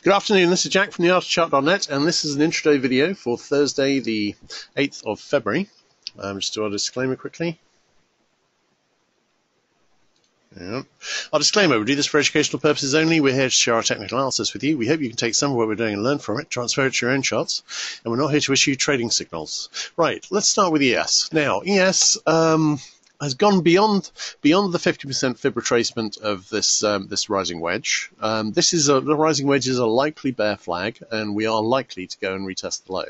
Good afternoon, this is Jack from theartofchart.net, and this is an intro video for Thursday the 8th of February. Just do our disclaimer quickly. Yeah. Our disclaimer, we do this for educational purposes only. We're here to share our technical analysis with you. We hope you can take some of what we're doing and learn from it, transfer it to your own charts, and we're not here to issue trading signals. Right, let's start with ES. Now, ES has gone beyond the 50% fib retracement of this rising wedge. The rising wedge is a likely bear flag, and we are likely to go and retest the low.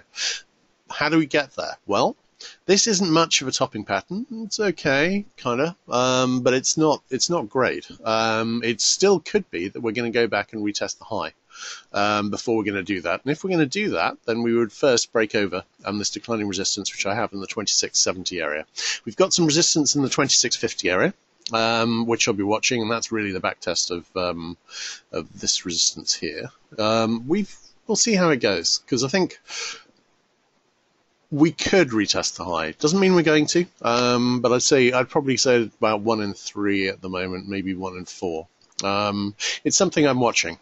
How do we get there? Well, this isn't much of a topping pattern. It's okay, kind of, but it's not great. It still could be that we're going to go back and retest the high before we're going to do that. And if we're going to do that, then we would first break over this declining resistance, which I have in the 2670 area. We've got some resistance in the 2650 area, which I'll be watching, and that's really the back test of this resistance here. We'll see how it goes, because I think we could retest the high. Doesn't mean we're going to, but I'd probably say about 1 in 3 at the moment, maybe 1 in 4. It's something I'm watching.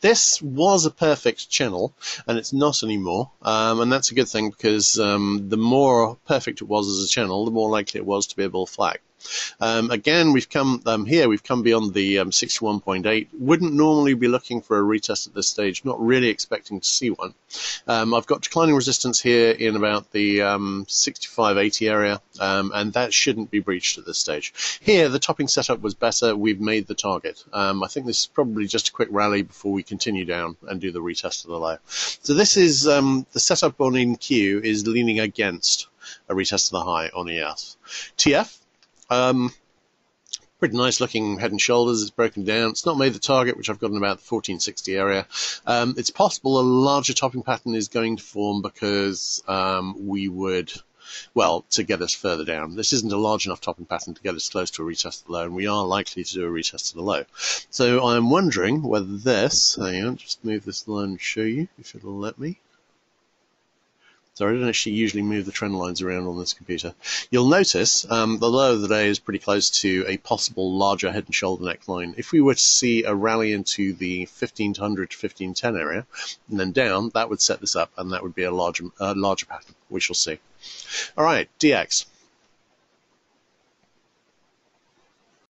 This was a perfect channel, and it's not anymore, and that's a good thing, because the more perfect it was as a channel, the more likely it was to be a bull flag. Again, we've come beyond the 61.8. Wouldn't normally be looking for a retest at this stage, not really expecting to see one. I've got declining resistance here in about the 65.80 area, and that shouldn't be breached at this stage. Here, the topping setup was better. We've made the target. I think this is probably just a quick rally before we continue down and do the retest of the low. So this is the setup on NQ is leaning against a retest of the high on ES. TF. Pretty nice looking head and shoulders. It's broken down. It's not made the target, which I've got in about the 1460 area. It's possible a larger topping pattern is going to form because to get us further down. This isn't a large enough topping pattern to get us close to a retest of the low, and we are likely to do a retest of the low. So I'm wondering whether this, hang on, just move this line and show you if it'll let me. Sorry, I don't actually usually move the trend lines around on this computer. You'll notice the low of the day is pretty close to a possible larger head and shoulder neckline. If we were to see a rally into the 1500 to 1510 area and then down, that would set this up, and that would be a larger pattern. We shall see. All right, DX.